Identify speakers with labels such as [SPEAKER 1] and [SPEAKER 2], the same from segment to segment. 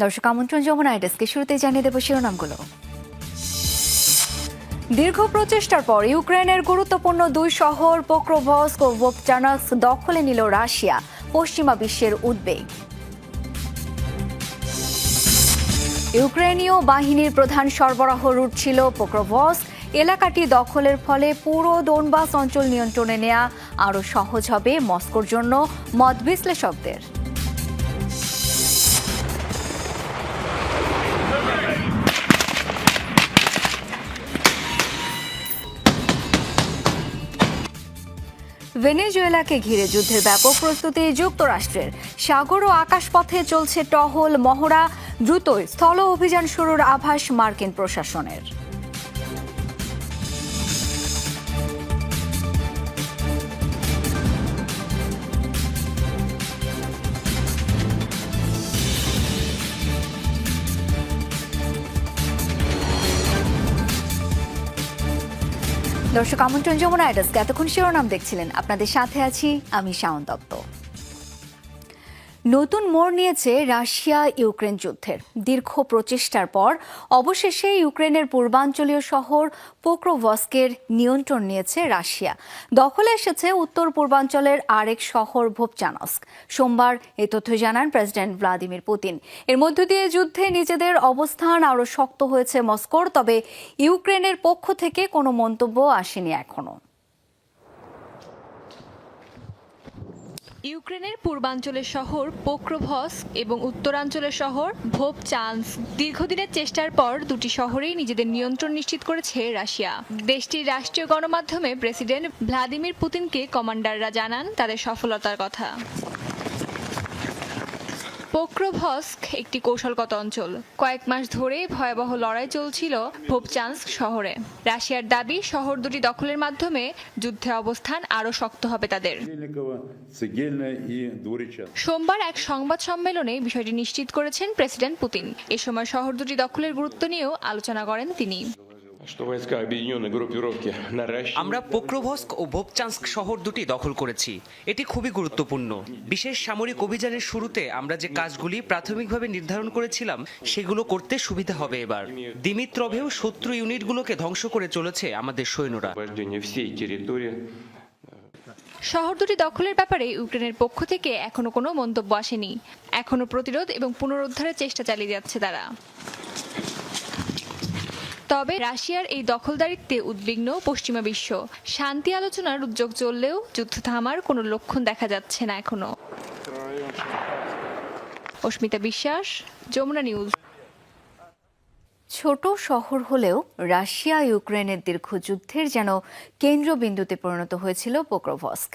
[SPEAKER 1] দর্শক আমন্ত্রণ যমুনা ডেস্কে শুরুতে জানিয়ে দেব শিরোনামগুলো। দীর্ঘ প্রচেষ্টার পর ইউক্রেনের গুরুত্বপূর্ণ দুই শহর পোক্রোভস্ক ও ভোপচানস্ক দখলে নিল রাশিয়া, পশ্চিমা বিশ্বের উদ্বেগ। ইউক্রেনীয় বাহিনীর প্রধান সরবরাহ রুট ছিল পোক্রোভস্ক। এলাকাটি দখলের ফলে পুরো দোনবাস অঞ্চল নিয়ন্ত্রণে নেওয়া আরও সহজ হবে মস্কোর জন্য, মত বিশ্লেষকদের। ভেনেজুয়েলাকে ঘিরে যুদ্ধের ব্যাপক প্রস্তুতি যুক্তরাষ্ট্রের। সাগর ও আকাশপথে চলছে টহল মহড়া, দ্রুতই স্থল অভিযান শুরুর আভাস মার্কিন প্রশাসনের। দর্শক আমন্ত্রণ যমুনা ডেস্কে এতক্ষণ শিরোনাম দেখছিলেন, আপনাদের সাথে আছি আমি শাওন দত্ত। নতুন মোড় নিয়েছে রাশিয়া ইউক্রেন যুদ্ধের। দীর্ঘ প্রচেষ্টার পর অবশেষে ইউক্রেনের পূর্বাঞ্চলীয় শহর পোক্রোভস্কের নিয়ন্ত্রণ নিয়েছে রাশিয়া। দখলে এসেছে উত্তর পূর্বাঞ্চলের আরেক শহর ভোপচানস্ক। সোমবার এই তথ্য জানান প্রেসিডেন্ট ভ্লাদিমির পুতিন। এর মধ্য দিয়ে যুদ্ধে নিজেদের অবস্থান আরও শক্ত হয়েছে মস্কোর, তবে ইউক্রেনের পক্ষ থেকে কোনো মন্তব্য আসেনি এখনো।
[SPEAKER 2] ইউক্রেনের পূর্বাঞ্চলের শহর পোক্রোভস্ক এবং উত্তরাঞ্চলের শহর ভোপচানস্ক দীর্ঘদিনের চেষ্টার পর দুটি শহরেই নিজেদের নিয়ন্ত্রণ নিশ্চিত করেছে রাশিয়া। দেশটির রাষ্ট্রীয় গণমাধ্যমে প্রেসিডেন্ট ভ্লাদিমির পুতিনকে কমান্ডাররা জানান তাদের সফলতার কথা। পোক্রোভস্ক একটি কৌশলগত অঞ্চল। কয়েক মাস ধরে ভয়াবহ লড়াই চলছিল ভোপচানস্ক শহরে। রাশিয়ার দাবি শহর দুটি দখলের মাধ্যমে যুদ্ধে অবস্থান আরও শক্ত হবে তাদের। সোমবার এক সংবাদ সম্মেলনে বিষয়টি নিশ্চিত করেছেন প্রেসিডেন্ট পুতিন। এ সময় শহর দুটি দখলের গুরুত্ব নিয়েও আলোচনা করেন তিনি।
[SPEAKER 3] আমরা পোক্রোভস্ক ও ভোপচানস্ক শহর দুটি দখল করেছি। এটি খুবই গুরুত্বপূর্ণ। বিশেষ সামরিক অভিযানের শুরুতে আমরা যে কাজগুলি প্রাথমিকভাবে নির্ধারণ করেছিলাম সেগুলো করতে সুবিধা হবে এবার। দিমিত্রভেও শত্রু ইউনিটগুলোকে ধ্বংস করে চলেছে আমাদের সৈন্যরা।
[SPEAKER 2] শহর দুটি দখলের ব্যাপারে ইউক্রেনের পক্ষ থেকে এখনো কোনো মন্তব্য আসেনি। এখনো প্রতিরোধ এবং পুনরুদ্ধারের চেষ্টা চালিয়ে যাচ্ছে তারা। তবে রাশিয়ার এই দখলদারিত্বে উদ্বিগ্ন পশ্চিমা বিশ্ব। শান্তি আলোচনার উদ্যোগ চললেও যুদ্ধ থামার কোনো লক্ষণ দেখা যাচ্ছে না এখনো। অস্মিতা বিশ্বাস, যমুনা নিউজ।
[SPEAKER 1] ছোট শহর হলেও রাশিয়া ইউক্রেনের দীর্ঘ যুদ্ধের যেন কেন্দ্রবিন্দুতে পরিণত হয়েছিল পোক্রোভস্ক।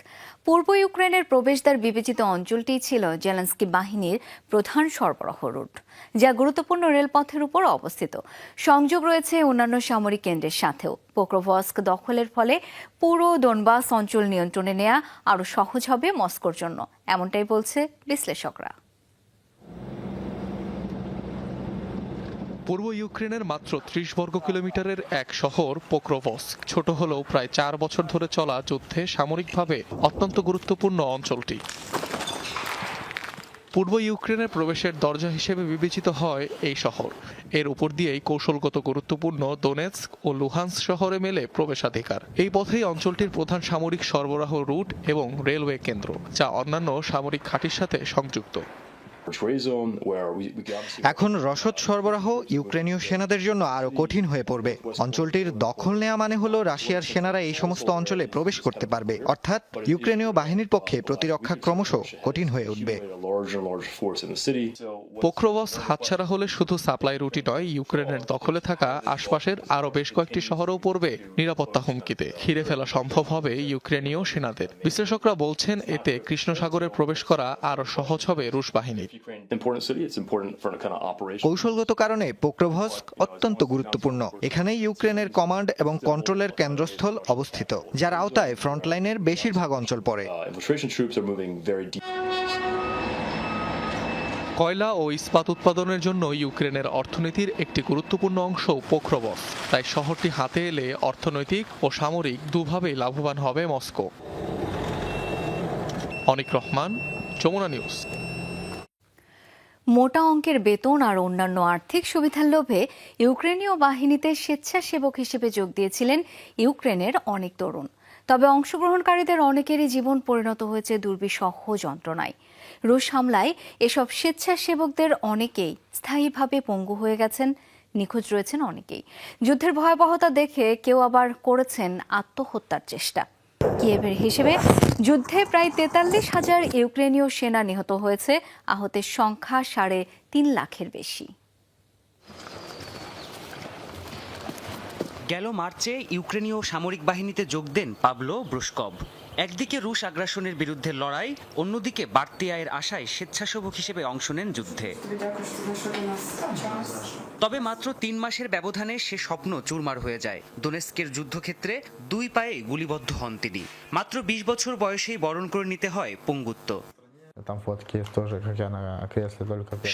[SPEAKER 1] পূর্ব ইউক্রেনের প্রবেশদ্বার বিবেচিত অঞ্চলটি ছিল জেলেনস্কি বাহিনীর প্রধান সরবরাহ রুট, যা গুরুত্বপূর্ণ রেলপথের উপর অবস্থিত। সংযোগ রয়েছে অন্যান্য সামরিক কেন্দ্রের সাথেও। পোক্রোভস্ক দখলের ফলে পুরো দোনবাস অঞ্চল নিয়ন্ত্রণে নেওয়া আরও সহজ হবে মস্কোর জন্য, এমনটাই বলছে বিশ্লেষকরা।
[SPEAKER 4] পূর্ব ইউক্রেনের মাত্র ৩০ বর্গ কিলোমিটারের এক শহর পোক্রোভস্ক ছোট হলেও প্রায় ৪ বছর ধরে চলা যুদ্ধে সামরিকভাবে অত্যন্ত গুরুত্বপূর্ণ অঞ্চলটি। পূর্ব ইউক্রেনের প্রবেশের দরজা হিসেবে বিবেচিত হয় এই শহর। এর উপর দিয়েই কৌশলগত গুরুত্বপূর্ণ দোনেৎস্ক ও লুহান্স শহরে মেলে প্রবেশাধিকার। এই পথেই অঞ্চলটির প্রধান সামরিক সরবরাহ রুট এবং রেলওয়ে কেন্দ্র, যা অন্যান্য সামরিক ঘাঁটির সাথে সংযুক্ত।
[SPEAKER 5] এখন রসদ সরবরাহ ইউক্রেনীয় সেনাদের জন্য আরো কঠিন হয়ে পড়বে। অঞ্চলটির দখল নেওয়া মানে হলো রাশিয়ার সেনারা এই সমস্ত অঞ্চলে প্রবেশ করতে পারবে, অর্থাৎ ইউক্রেনীয় বাহিনীর পক্ষে প্রতিরক্ষা ক্রমশ কঠিন হয়ে উঠবে।
[SPEAKER 4] পোক্রোভস্ক হাতছাড়া হলে শুধু সাপ্লাই রুটই নয়, ইউক্রেনের দখলে থাকা আশপাশের আরও বেশ কয়েকটি শহরও পড়বে নিরাপত্তা হুমকিতে। ঘিরে ফেলা সম্ভব হবে ইউক্রেনীয় সেনাদের। বিশ্লেষকরা বলছেন এতে কৃষ্ণ সাগরে প্রবেশ করা আরও সহজ হবে রুশ বাহিনীর।
[SPEAKER 5] কৌশলগত কারণে পোক্রোভস্ক অত্যন্ত গুরুত্বপূর্ণ। এখানেই ইউক্রেনের কমান্ড এবং কন্ট্রোলের কেন্দ্রস্থল অবস্থিত, যার আওতায় ফ্রন্টলাইনের বেশিরভাগ অঞ্চল পড়ে।
[SPEAKER 4] কয়লা ও ইস্পাত উৎপাদনের জন্য ইউক্রেনের অর্থনীতির একটি গুরুত্বপূর্ণ অংশ পোক্রোভস্ক। তাই শহরটি হাতে এলে অর্থনৈতিক ও সামরিক দুভাবেই লাভবান হবে মস্কো। অনিক রহমান, যমুনা নিউজ।
[SPEAKER 1] মোটা অঙ্কের বেতন আর অন্যান্য আর্থিক সুবিধার লোভে ইউক্রেনীয় বাহিনীতে স্বেচ্ছাসেবক হিসেবে যোগ দিয়েছিলেন ইউক্রেনের অনেক তরুণ। তবে অংশগ্রহণকারীদের অনেকেরই জীবন পরিণত হয়েছে দুর্বিষহ যন্ত্রণায়। রুশ হামলায় এসব স্বেচ্ছাসেবকদের অনেকেই স্থায়ীভাবে পঙ্গু হয়ে গেছেন, নিখোঁজ রয়েছেন অনেকেই। যুদ্ধের ভয়াবহতা দেখে কেউ আবার করেছেন আত্মহত্যার চেষ্টা। কিয়েভের হিসেবে যুদ্ধে প্রায় ৪৩,০০০ ইউক্রেনীয় সেনা নিহত হয়েছে, আহতের সংখ্যা ৩.৫ লাখের বেশি।
[SPEAKER 3] গেল মার্চে ইউক্রেনীয় সামরিক বাহিনীতে যোগ দেন পাবলো ব্রুশকভ। একদিকে রুশ আগ্রাসনের বিরুদ্ধে লড়াই, অন্যদিকে বাড়তি আয়ের আশায় স্বেচ্ছাসেবক হিসেবে অংশ নেন যুদ্ধে। তবে মাত্র ৩ মাসের ব্যবধানে সে স্বপ্ন চুরমার হয়ে যায়। দোনেস্কের যুদ্ধক্ষেত্রে ২ পায়ে গুলিবদ্ধ হন তিনি। মাত্র ২০ বছর বয়সেই বরণ করে নিতে হয় পঙ্গুত্ব।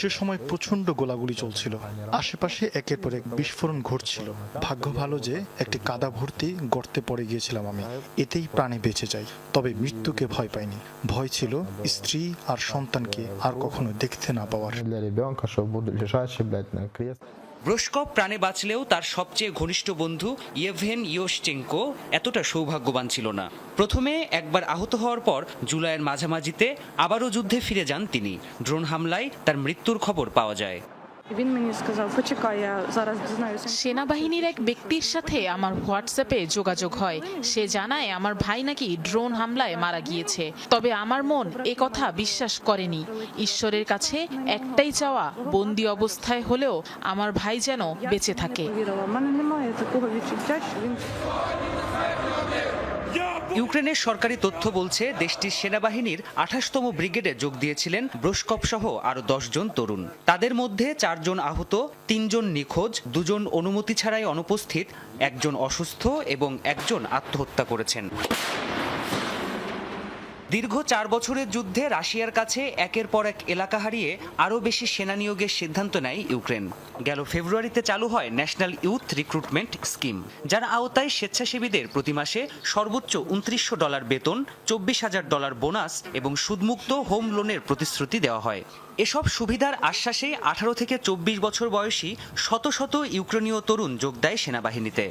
[SPEAKER 6] সে সময় প্রচন্ড গোলাগুলি চলছিল, আশেপাশে একের পর এক বিস্ফোরণ ঘটছিল। ভাগ্য ভালো যে একটি কাদা ভর্তি গর্তে পড়ে গিয়েছিলাম আমি, এতেই প্রাণে বেঁচে যাই। তবে মৃত্যুকে ভয় পাইনি, ভয় ছিল স্ত্রী আর সন্তানকে আর কখনো দেখতে না পাওয়ার।
[SPEAKER 3] ব্রুশকভ প্রাণে বাঁচলেও তার সবচেয়ে ঘনিষ্ঠ বন্ধু ইয়েভহেন ইয়োশচেঙ্কো এতটা সৌভাগ্যবান ছিল না। প্রথমে একবার আহত হওয়ার পর জুলাইয়ের মাঝামাঝিতে আবারও যুদ্ধে ফিরে যান তিনি। ড্রোন হামলায় তার মৃত্যুর খবর পাওয়া যায়।
[SPEAKER 7] সেনাবাহিনীর এক ব্যক্তির সাথে আমার হোয়াটসঅ্যাপে যোগাযোগ হয়। সে জানায় আমার ভাই নাকি ড্রোন হামলায় মারা গিয়েছে। তবে আমার মন এ কথা বিশ্বাস করেনি। ঈশ্বরের কাছে একটাই চাওয়া, বন্দি অবস্থায় হলেও আমার ভাই যেন বেঁচে থাকে।
[SPEAKER 3] ইউক্রেনের সরকারি তথ্য বলছে দেশটির সেনাবাহিনীর ২৮তম ব্রিগেডে যোগ দিয়েছিলেন ব্রুশকভ সহ আরও ১০ জন তরুণ। তাদের মধ্যে ৪ জন আহত, ৩ জন নিখোঁজ, ২ জন অনুমতি ছাড়াই অনুপস্থিত, ১ জন অসুস্থ এবং ১ জন আত্মহত্যা করেছেন। দীর্ঘ ৪ বছরের যুদ্ধে রাশিয়ার কাছে একের পর এক এলাকা হারিয়ে আরও বেশি সেনা নিয়োগের সিদ্ধান্ত নেয় ইউক্রেন। গেল ফেব্রুয়ারিতে চালু হয় ন্যাশনাল ইউথ রিক্রুটমেন্ট স্কিম, যার আওতায় স্বেচ্ছাসেবীদের প্রতি মাসে সর্বোচ্চ $২৯০০ বেতন, $২৪,০০০ বোনাস এবং সুদমুক্ত হোম লোনের প্রতিশ্রুতি দেওয়া হয়। এসব সুবিধার আশ্বাসে ১৮ থেকে ২৪ বছর বয়সী শত শত ইউক্রেনীয় তরুণ যোগ দেয় সেনাবাহিনীতে।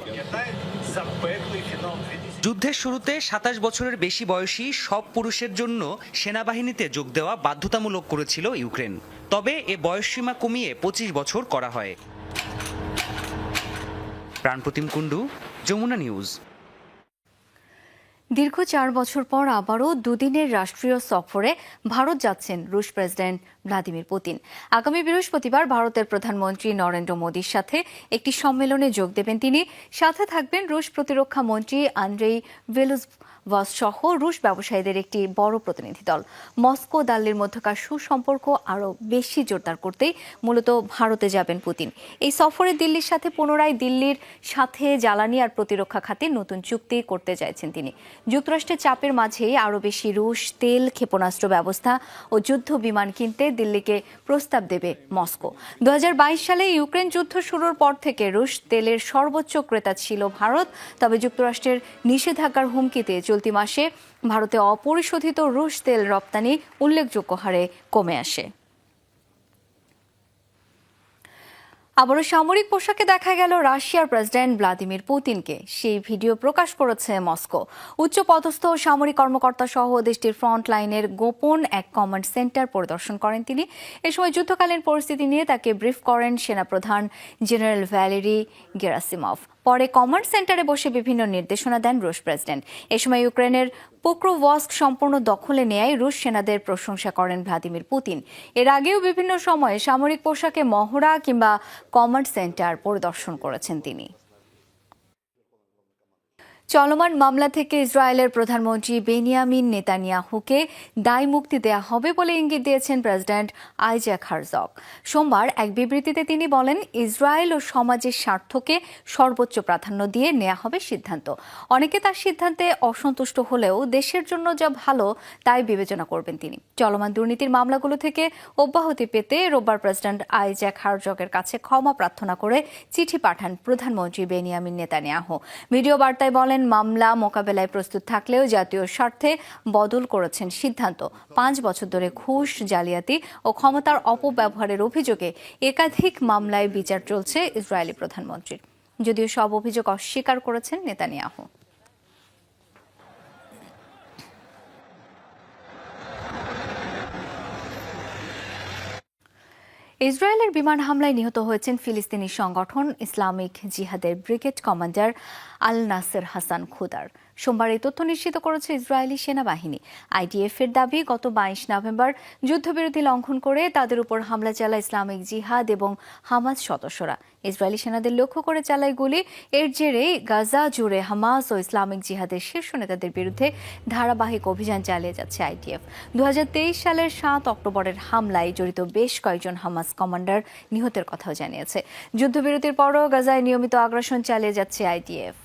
[SPEAKER 3] যুদ্ধের শুরুতে ২৭ বছরের বেশি বয়সী সব পুরুষের জন্য সেনাবাহিনীতে যোগ দেওয়া বাধ্যতামূলক করেছিল ইউক্রেন। তবে এ বয়সসীমা কমিয়ে ২৫ বছর করা হয়। প্রাণপ্রতিম কুণ্ডু, যমুনা নিউজ।
[SPEAKER 1] দীর্ঘ ৪ বছর পর আবারও দুদিনের রাষ্ট্রীয় সফরে ভারত যাচ্ছেন রুশ প্রেসিডেন্ট ভ্লাদিমির পুতিন। আগামী বৃহস্পতিবার ভারতের প্রধানমন্ত্রী নরেন্দ্র মোদীর সাথে একটি সম্মেলনে যোগ দেবেন তিনি। সাথে থাকবেন রুশ প্রতিরক্ষা মন্ত্রী আন্দ্রেই বেলোভস সহ রুশ ব্যবসায়ীদের একটি বড় প্রতিনিধি দল। মস্কো দিল্লির মধ্যকার সুসম্পর্ক আরও বেশি জোরদার করতেই মূলত ভারতে যাবেন পুতিন। এই সফরে দিল্লির সাথে পুনরায় দিল্লির সাথে জ্বালানি আর প্রতিরক্ষা খাতে নতুন চুক্তি করতে চাইছেন তিনি। যুক্তরাষ্ট্রের চাপের মাঝেই আরও বেশি রুশ তেল, ক্ষেপণাস্ত্র ব্যবস্থা ও যুদ্ধ বিমান কিনতে দিল্লিকে প্রস্তাব দেবে মস্কো। ২০২২ সালে ইউক্রেন যুদ্ধ শুরুর পর থেকে রুশ তেলের সর্বোচ্চ ক্রেতা ছিল ভারত। তবে যুক্তরাষ্ট্রের নিষেধাজ্ঞার হুমকিতে চলতি মাসে ভারতে অপরিশোধিত রুশ তেল রপ্তানি উল্লেখযোগ্য হারে কমে আসে। আবারও সামরিক পোশাকে দেখা গেল রাশিয়ার প্রেসিডেন্ট ভ্লাদিমির পুতিনকে। সেই ভিডিও প্রকাশ করেছে মস্কো। উচ্চপদস্থ সামরিক কর্মকর্তা সহ দেশটির ফ্রন্ট লাইনের গোপন এক কমান্ড সেন্টার পরিদর্শন করেন তিনি। এ সময় যুদ্ধকালীন পরিস্থিতি নিয়ে তাকে ব্রিফ করেন সেনাপ্রধান জেনারেল ভ্যালেরি গেরাসিমভ। পরে কমান্ড সেন্টারে বসে বিভিন্ন নির্দেশনা দেন রুশ প্রেসিডেন্ট। এ সময় ইউক্রেনের পোক্রোভস্ক সম্পূর্ণ দখলে নেয় রুশ সেনাদের প্রশংসা করেন ভ্লাদিমির পুতিন। এর আগেও বিভিন্ন সময়ে সামরিক পোশাকে মহড়া কিংবা কমান্ড সেন্টার পরিদর্শন করেছেন তিনি। চলমান মামলা থেকে ইসরায়েলের প্রধানমন্ত্রী বেনিয়ামিন নেতানিয়াহুকে দায় মুক্তি দেয়া হবে বলে ইঙ্গিত দিয়েছেন প্রেসিডেন্ট আইজ্যাক হারজগ। সোমবার এক বিবৃতিতে তিনি বলেন, ইসরায়েল ও সমাজের স্বার্থকে সর্বোচ্চ প্রাধান্য দিয়ে নেওয়া হবে সিদ্ধান্ত। অনেকে তার সিদ্ধান্তে অসন্তুষ্ট হলেও দেশের জন্য যা ভালো তাই বিবেচনা করবেন তিনি। চলমান দুর্নীতির মামলাগুলো থেকে অব্যাহতি পেতে রোববার প্রেসিডেন্ট আইজ্যাক হারজগের কাছে ক্ষমা প্রার্থনা করে চিঠি পাঠান প্রধানমন্ত্রী বেনিয়ামিন নেতানিয়াহু। ভিডিও বার্তায় বলেন, বলেন, মামলা মোকাবেলায় প্রস্তুত থাকলেও জাতীয় স্বার্থে বদল করেছেন সিদ্ধান্ত। 5 বছর ধরে ঘুষ, জালিয়াতি ও ক্ষমতার অপব্যবহারের অভিযোগে একাধিক মামলায় বিচার চলছে ইসরায়েলি প্রধানমন্ত্রীর। যদিও সব অভিযোগ অস্বীকার করেছেন নেতানিয়াহু। ইসরায়েলের বিমান হামলায় নিহত হয়েছেন ফিলিস্তিনি সংগঠন ইসলামিক জিহাদের ব্রিগেড কমান্ডার আল নাসের হাসান খুদার। সোমবার এই তথ্য নিশ্চিত করেছে ইসরায়েলি সেনাবাহিনী। আইডিএফ এর দাবি, গত 22 নভেম্বর যুদ্ধবিরতি লঙ্ঘন করে তাদের উপর হামলা চালায় ইসলামিক জিহাদ এবং হামাস সদস্যরা। ইসরায়েলি সেনাদের লক্ষ্য করে চালায় গুলি। এর জেরে গাজা জুড়ে হামাস ও ইসলামিক জিহাদের শীর্ষ নেতাদের বিরুদ্ধে ধারাবাহিক অভিযান চালিয়ে যাচ্ছে আইডিএফ। 2023 সালের 7 অক্টোবরের হামলায় জড়িত বেশ কয়েকজন হামাস কমান্ডার নিহতের কথাও জানিয়েছে। যুদ্ধবিরতির পরও গাজায় নিয়মিত আগ্রাসন চালিয়ে যাচ্ছে আইডিএফ।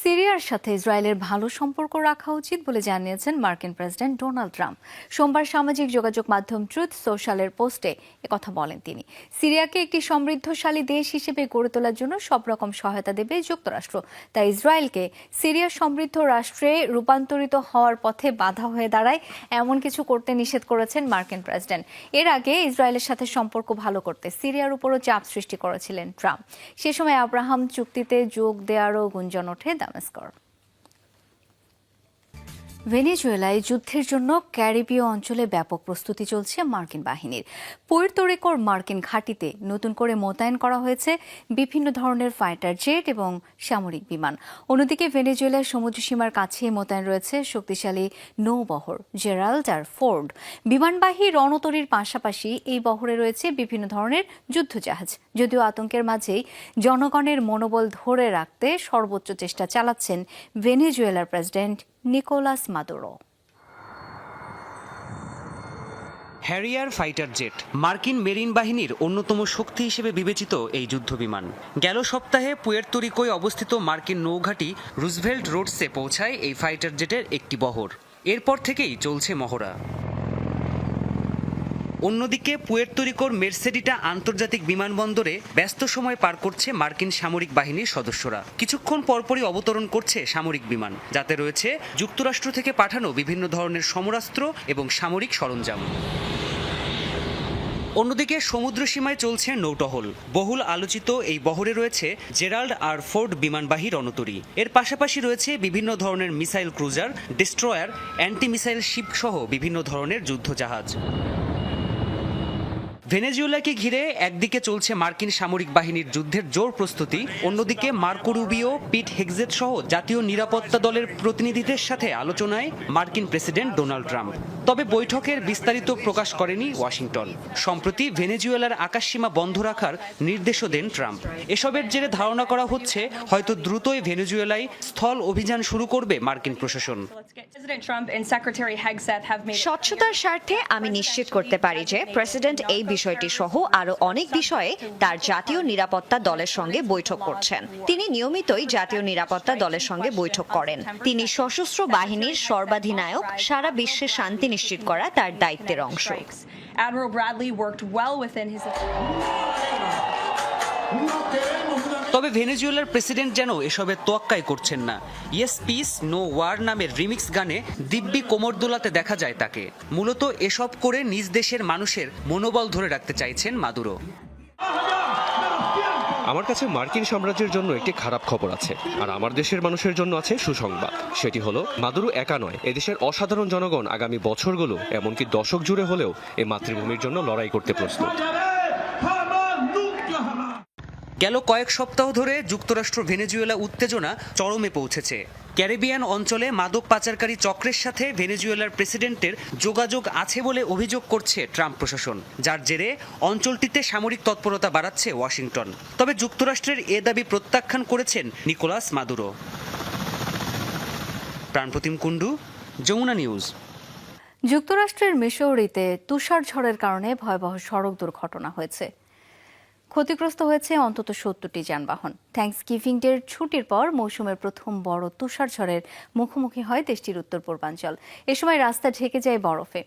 [SPEAKER 1] সিরিয়ার সাথে ইসরায়েলের ভালো সম্পর্ক রাখা উচিত বলে জানিয়েছেন মার্কিন প্রেসিডেন্ট ডোনাল্ড ট্রাম্প। সোমবার সামাজিক যোগাযোগ মাধ্যম ট্রুথ সোশ্যালের পোস্টে একথা বলেন তিনি। সিরিয়াকে একটি সমৃদ্ধশালী দেশ হিসেবে গড়ে তোলার জন্য সব রকম সহায়তা দেবে যুক্তরাষ্ট্র। তাই ইসরায়েলকে সিরিয়ার সমৃদ্ধ রাষ্ট্রে রূপান্তরিত হওয়ার পথে বাধা হয়ে দাঁড়ায় এমন কিছু করতে নিষেধ করেছেন মার্কিন প্রেসিডেন্ট। এর আগে ইসরায়েলের সাথে সম্পর্ক ভালো করতে সিরিয়ার উপরও চাপ সৃষ্টি করেছিলেন ট্রাম্প। সে সময় আব্রাহাম চুক্তিতে যোগ দেওয়ারও গুঞ্জন ওঠে দামেস্কর। ভেনেজুয়েলায় যুদ্ধের জন্য ক্যারিবীয় অঞ্চলে ব্যাপক প্রস্তুতি চলছে মার্কিন বাহিনীর। পুয়ের্তো রিকোর মার্কিন ঘাঁটিতে নতুন করে মোতায়েন করা হয়েছে বিভিন্ন ধরনের ফাইটার জেট এবং সামরিক বিমান। অন্যদিকে ভেনেজুয়েলার সমুদ্রসীমার কাছেই মোতায়েন রয়েছে শক্তিশালী নৌবহর জেরাল্ড আর ফোর্ড। বিমানবাহী রণতরীর পাশাপাশি এই বহরে রয়েছে বিভিন্ন ধরনের যুদ্ধজাহাজ। যদিও আতঙ্কের মাঝেই জনগণের মনোবল ধরে রাখতে সর্বোচ্চ চেষ্টা চালাচ্ছেন ভেনেজুয়েলার president Nicolas Maduro.
[SPEAKER 3] Harrier fighter jet মার্কিন মেরিন বাহিনীর অন্যতম শক্তি হিসেবে বিবেচিত এই যুদ্ধবিমান। গেল সপ্তাহে পুয়ের্তো রিকোয় অবস্থিত মার্কিন নৌঘাঁটি রুজভেল্ট রোডসে পৌঁছায় এই ফাইটার জেটের একটি বহর। এরপর থেকেই চলছে মহড়া। অন্যদিকে পুয়ের্তো রিকোর মের্সেডিটা আন্তর্জাতিক বিমানবন্দরে ব্যস্ত সময় পার করছে মার্কিন সামরিক বাহিনীর সদস্যরা। কিছুক্ষণ পরপরই অবতরণ করছে সামরিক বিমান, যাতে রয়েছে যুক্তরাষ্ট্র থেকে পাঠানো বিভিন্ন ধরনের সমরাস্ত্র এবং সামরিক সরঞ্জাম। অন্যদিকে সমুদ্র সীমায় চলছে নৌটহল। বহুল আলোচিত এই বহরে রয়েছে জেরাল্ড আর ফোর্ড বিমানবাহী রণতরী। এর পাশাপাশি রয়েছে বিভিন্ন ধরনের missile cruiser, destroyer, anti missile ship সহ বিভিন্ন ধরনের যুদ্ধজাহাজ। ভেনেজুয়েলাকে ঘিরে একদিকে চলছে মার্কিন সামরিক বাহিনীর যুদ্ধের জোর প্রস্তুতি, অন্যদিকে মার্কো রুবিও, পিট হেগজেট সহ জাতীয় নিরাপত্তা দলের প্রতিনিধিদের সাথে আলোচনায় মার্কিন প্রেসিডেন্ট ডোনাল্ড ট্রাম্প। তবে বৈঠকের বিস্তারিত প্রকাশ করেনি ওয়াশিংটন। সম্প্রতি ভেনেজুয়েলার আকাশসীমা বন্ধ রাখার নির্দেশও দেন ট্রাম্প। এসবের জেরে ধারণা করা হচ্ছে হয়তো দ্রুতই ভেনেজুয়েলায় স্থল অভিযান শুরু করবে মার্কিন প্রশাসন।
[SPEAKER 8] স্বচ্ছতার স্বার্থে আমি নিশ্চিত করতে পারি যে প্রেসিডেন্ট এই বিষয়টি সহ আরো অনেক বিষয়ে তার জাতীয় নিরাপত্তা দলের সঙ্গে বৈঠক করছেন। তিনি নিয়মিতই জাতীয় নিরাপত্তা দলের সঙ্গে বৈঠক করেন। তিনি সশস্ত্র বাহিনীর সর্বাধিনায়ক। সারা বিশ্বে শান্তি নিশ্চিত করা তার দায়িত্বের অংশ।
[SPEAKER 9] Admiral Bradley worked well within his
[SPEAKER 3] তবে ভেনেজুয়েলার প্রেসিডেন্ট যেন এসবের তোয়াক্কাই করছেন না। ইয়েস পিস নো ওয়ার নামের রিমিক্স গানে দিব্যি কোমর দোলাতে দেখা যায় তাকে। মূলত এসব করে নিজ দেশের মানুষের মনোবল ধরে রাখতে চাইছেন মাদুরো।
[SPEAKER 10] আমার কাছে মার্কিন সাম্রাজ্যের জন্য একটি খারাপ খবর আছে, আর আমার দেশের মানুষের জন্য আছে সুসংবাদ। সেটি হলো মাদুরো একা নয়, এদেশের অসাধারণ জনগণ আগামী বছরগুলো এমনকি দশক জুড়ে হলেও এই মাতৃভূমির জন্য লড়াই করতে প্রস্তুত।
[SPEAKER 3] গেল কয়েক সপ্তাহ ধরে যুক্তরাষ্ট্র ভেনেজুয়েলা উত্তেজনা চরমে পৌঁছেছে। ক্যারিবিয়ান অঞ্চলে মাদক পাচারকারী চক্রের সাথে ভেনেজুয়েলার প্রেসিডেন্টের যোগাযোগ আছে বলে অভিযোগ করছে ট্রাম্প প্রশাসন, যার জেরে অঞ্চলটিতে সামরিক তৎপরতা বাড়াচ্ছে ওয়াশিংটন। তবে যুক্তরাষ্ট্রের এ দাবি প্রত্যাখ্যান করেছেন Nicolas Maduro. Pranpratim Kundu, Jamuna news.
[SPEAKER 1] যুক্তরাষ্ট্রের মিসৌরিতে তুষার ঝড়ের কারণে ভয়াবহ সড়ক দুর্ঘটনা হয়েছে। ক্ষতিগ্রস্ত হয়েছে অন্তত 70টি যানবাহন। থ্যাঙ্কসগিভিং ডের ছুটির পর মৌসুমের প্রথম বড় তুষার ঝড়ের মুখোমুখি হয় দেশটির উত্তর পূর্বাঞ্চল। এ সময় রাস্তা ঢেকে যায় বরফে।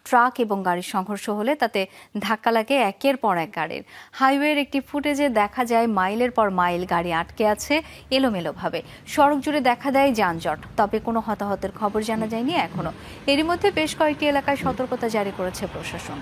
[SPEAKER 1] ট্রাক এবং গাড়ির সংঘর্ষ হলে তাতে ধাক্কা লাগে একের পর এক গাড়ির। হাইওয়ের একটি ফুটেজে দেখা যায় মাইলের পর মাইল গাড়ি আটকে আছে এলোমেলোভাবে। সড়ক জুড়ে দেখা দেয় যানজট, তবে কোনো হতাহতের খবর জানা যায়নি এখনো। এরই মধ্যে বেশ কয়েকটি এলাকায় সতর্কতা জারি করেছে প্রশাসন।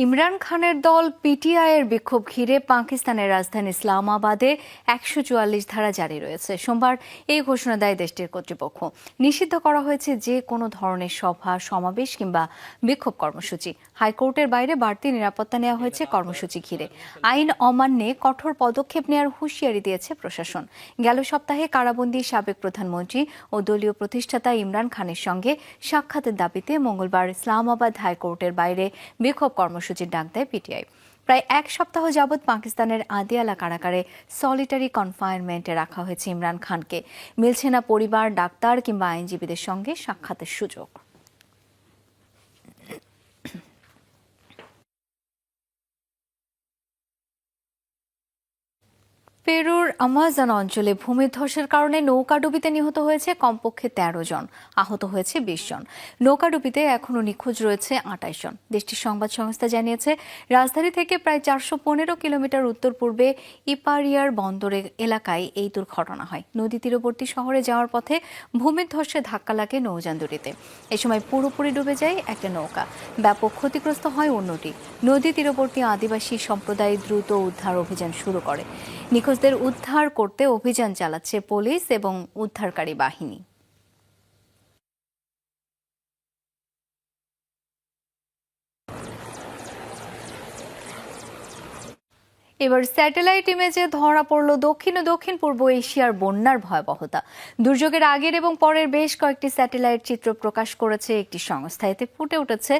[SPEAKER 1] ইমরান খানের দল পিটিআইয়ের বিক্ষোভ ঘিরে পাকিস্তানের রাজধানী ইসলামাবাদে ১৪৪ ধারা জারি রয়েছে। সোমবার এই ঘোষণা দেয় দেশটির কর্তৃপক্ষ। নিষিদ্ধ করা হয়েছে যে কোনো ধরনের সভা, সমাবেশ কিংবা বিক্ষোভ কর্মসূচি। হাইকোর্টের বাইরে বাড়তি নিরাপত্তা নেওয়া হয়েছে কর্মসূচি ঘিরে। আইন অমান্যে কঠোর পদক্ষেপ নেওয়ার হুঁশিয়ারি দিয়েছে প্রশাসন। গেল সপ্তাহে কারাবন্দী সাবেক প্রধানমন্ত্রী ও দলীয় প্রতিষ্ঠাতা ইমরান খানের সঙ্গে সাক্ষাতের দাবিতে মঙ্গলবার ইসলামাবাদ হাইকোর্টের বাইরে বিক্ষোভ কর্মসূচির ডাক দেয় পিটিআই। প্রায় এক সপ্তাহ যাবৎ পাকিস্তানের আদিয়ালা কারাগারে সলিটারি কনফাইনমেন্টে রাখা হয়েছে ইমরান খানকে। মিলছে না পরিবার, ডাক্তার কিংবা আইনজীবীদের সঙ্গে সাক্ষাতের সুযোগ। পেরুর আমাজন অঞ্চলে ভূমিধসের কারণে নৌকাডুবিতে নিহত হয়েছে কমপক্ষে ১৩ জন, আহত হয়েছে ২০ জন। নৌকাডুবিতে এখনও নিখোঁজ রয়েছে ২৮ জন। দেশটির সংবাদ সংস্থা জানিয়েছে, রাজধানী থেকে প্রায় ৪১৫ কিলোমিটার উত্তর পূর্বে ইপারিয়ার বন্দরের এলাকায় এই দুর্ঘটনা হয়। নদী তীরবর্তী শহরে যাওয়ার পথে ভূমিধসে ধাক্কা লাগে নৌযান দুটিতে। এ সময় পুরোপুরি ডুবে যায় একটা নৌকা, ব্যাপক ক্ষতিগ্রস্ত হয় অন্যটি। নদী তীরবর্তী আদিবাসী সম্প্রদায় দ্রুত উদ্ধার অভিযান শুরু করে। নিখোঁজদের উদ্ধার করতে অভিযান চালাচ্ছে পুলিশ এবং উদ্ধারকারী বাহিনী। এবার স্যাটেলাইট ইমেজে ধরা পড়ল দক্ষিণ ও দক্ষিণ পূর্ব এশিয়ার বন্যার ভয়াবহতা। দুর্যোগের আগের এবং পরের বেশ কয়েকটি স্যাটেলাইট চিত্র প্রকাশ করেছে একটি সংস্থা। এতে ফুটে উঠেছে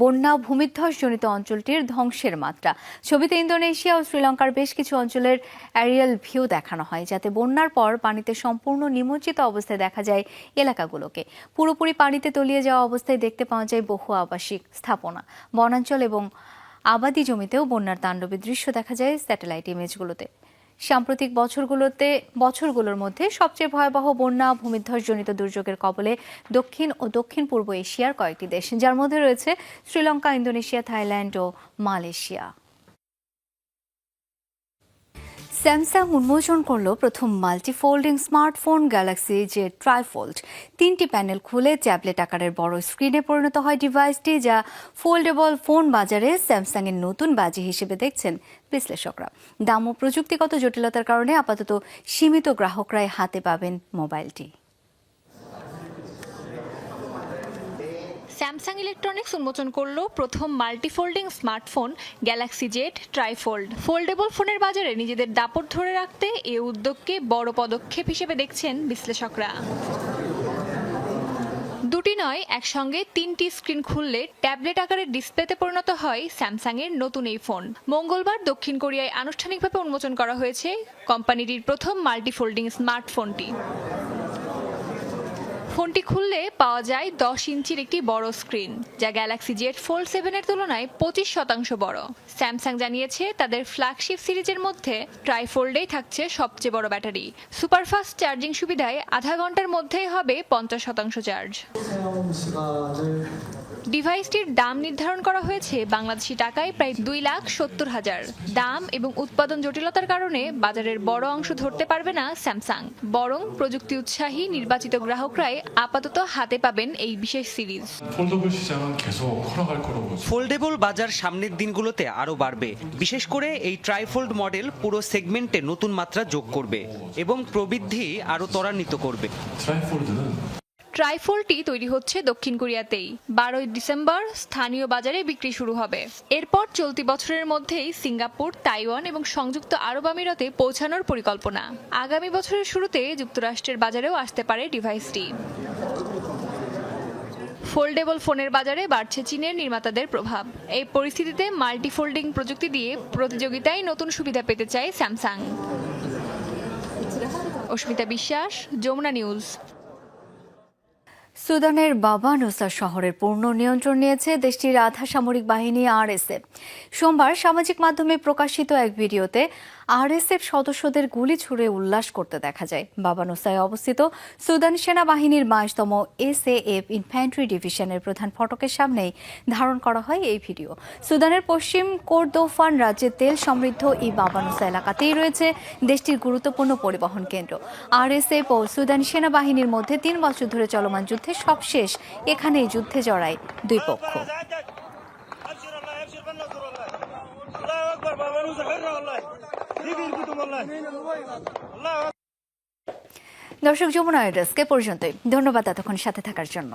[SPEAKER 1] বন্যা ও ভূমিধ্বসজনিত অঞ্চলটির ধ্বংসের মাত্রা। ছবিতে ইন্দোনেশিয়া ও শ্রীলঙ্কার বেশ কিছু অঞ্চলের অ্যারিয়াল ভিউ দেখানো হয়, যাতে বন্যার পর পানিতে সম্পূর্ণ নিমজ্জিত অবস্থায় দেখা যায় এলাকাগুলোকে। পুরোপুরি পানিতে তলিয়ে যাওয়া অবস্থায় দেখতে পাওয়া যায় বহু আবাসিক স্থাপনা, বনাঞ্চল এবং আবাদি জমিতেও বন্যার তাণ্ডবের দৃশ্য দেখা যায় স্যাটেলাইট ইমেজগুলোতে। সাম্প্রতিক বছরগুলোর মধ্যে সবচেয়ে ভয়াবহ বন্যা ভূমিধ্বসজনিত দুর্যোগের কবলে দক্ষিণ ও দক্ষিণ পূর্ব এশিয়ার কয়েকটি দেশ, যার মধ্যে রয়েছে শ্রীলঙ্কা, ইন্দোনেশিয়া, থাইল্যান্ড ও মালয়েশিয়া। স্যামসাং উন্মোচন করল প্রথম multifolding smartphone Galaxy Z trifold. 3টি প্যানেল খুলে ট্যাবলেট আকারের বড় স্ক্রিনে পরিণত হয় ডিভাইসটি, যা ফোল্ডেবল ফোন বাজারে স্যামসাং এর নতুন বাজি হিসেবে দেখছেন বিশ্লেষকরা। দাম ও প্রযুক্তিগত জটিলতার কারণে আপাতত সীমিত গ্রাহকরাই হাতে পাবেন মোবাইলটি।
[SPEAKER 2] স্যামসাং ইলেকট্রনিক্স উন্মোচন করলো প্রথম multifolding smartphone Galaxy Z TriFold. Foldable ফোনের বাজারে নিজেদের দাপট ধরে রাখতে এ উদ্যোগকে বড় পদক্ষেপ হিসেবে দেখছেন বিশ্লেষকরা। দুটি নয়, একসঙ্গে 3টি স্ক্রিন খুললে ট্যাবলেট আকারের ডিসপ্লেতে পরিণত হয় স্যামসাং এর নতুন এই ফোন। মঙ্গলবার দক্ষিণ কোরিয়ায় আনুষ্ঠানিকভাবে উন্মোচন করা হয়েছে কোম্পানিটির প্রথম মাল্টিফোল্ডিং স্মার্টফোনটি। ফোনটি খুললে পাওয়া যায় 10 ইঞ্চির একটি বড় স্ক্রিন, যা গ্যালাক্সি জেড ফোল্ড 7 এর তুলনায় 25% বড়। স্যামসাং জানিয়েছে, তাদের ফ্ল্যাগশিপ সিরিজের মধ্যে ট্রাইফোল্ডেই থাকছে সবচেয়ে বড় ব্যাটারি। সুপারফাস্ট চার্জিং সুবিধায় আধা ঘন্টার মধ্যেই হবে 50% চার্জ। ডিভাইসটির দাম নির্ধারণ করা হয়েছে বাংলাদেশি টাকায় প্রায় 2,70,000। দাম এবং উৎপাদন জটিলতার কারণে বাজারের বড় অংশ ধরতে পারবে না স্যামসাং, বরং প্রযুক্তি উৎসাহী নির্বাচিত গ্রাহকরাই আপাতত হাতে পাবেন এই বিশেষ সিরিজ।
[SPEAKER 3] ফোল্ডেবল বাজার সামনের দিনগুলোতে আরও বাড়বে। বিশেষ করে এই ট্রাইফোল্ড মডেল পুরো সেগমেন্টে নতুন মাত্রা যোগ করবে এবং প্রবৃদ্ধি আরও ত্বরান্বিত করবে।
[SPEAKER 2] ট্রাইফোল্ডটি তৈরি হচ্ছে দক্ষিণ কোরিয়াতেই। 12 ডিসেম্বর স্থানীয় বাজারে বিক্রি শুরু হবে। এরপর চলতি বছরের মধ্যেই সিঙ্গাপুর, তাইওয়ান এবং সংযুক্ত আরব আমিরাতে পৌঁছানোর পরিকল্পনা। আগামী বছরের শুরুতে যুক্তরাষ্ট্রের বাজারেও আসতে পারে ডিভাইসটি। ফোল্ডেবল ফোনের বাজারে বাড়ছে চীনের নির্মাতাদের প্রভাব। এই পরিস্থিতিতে মাল্টি ফোল্ডিং প্রযুক্তি দিয়ে প্রতিযোগিতায় নতুন সুবিধা পেতে চায় স্যামসাং। অস্মিতা বিশ্বাস, যমুনা নিউজ।
[SPEAKER 1] সুদানের বাবা নুসা শহরের পূর্ণ নিয়ন্ত্রণ নিয়েছে দেশটির আধা সামরিক বাহিনী আরএসএফ। সোমবার সামাজিক মাধ্যমে প্রকাশিত এক ভিডিওতে আরএসএফ সদস্যদের গুলি ছুড়ে উল্লাস করতে দেখা যায়। বাবা নুসায় অবস্থিত সুদান সেনাবাহিনীর 22তম এসএএফ ইনফ্যান্ট্রি ডিভিশনের প্রধান ফটকের সামনেই ধারণ করা হয় এই ভিডিও। সুদানের পশ্চিম কোরদোফান রাজ্যের তেল সমৃদ্ধ এই বাবা নুসা এলাকাতেই রয়েছে দেশটির গুরুত্বপূর্ণ পরিবহন কেন্দ্র। আরএসএফ ও সুদান সেনাবাহিনীর মধ্যে 3 বছর ধরে চলমান যুদ্ধে সবশেষ এখানেই যুদ্ধে জড়ায় দুই পক্ষ। দর্শক, যমুনা ডেস্কে পর্যন্তই। ধন্যবাদ এতক্ষণ সাথে থাকার জন্য।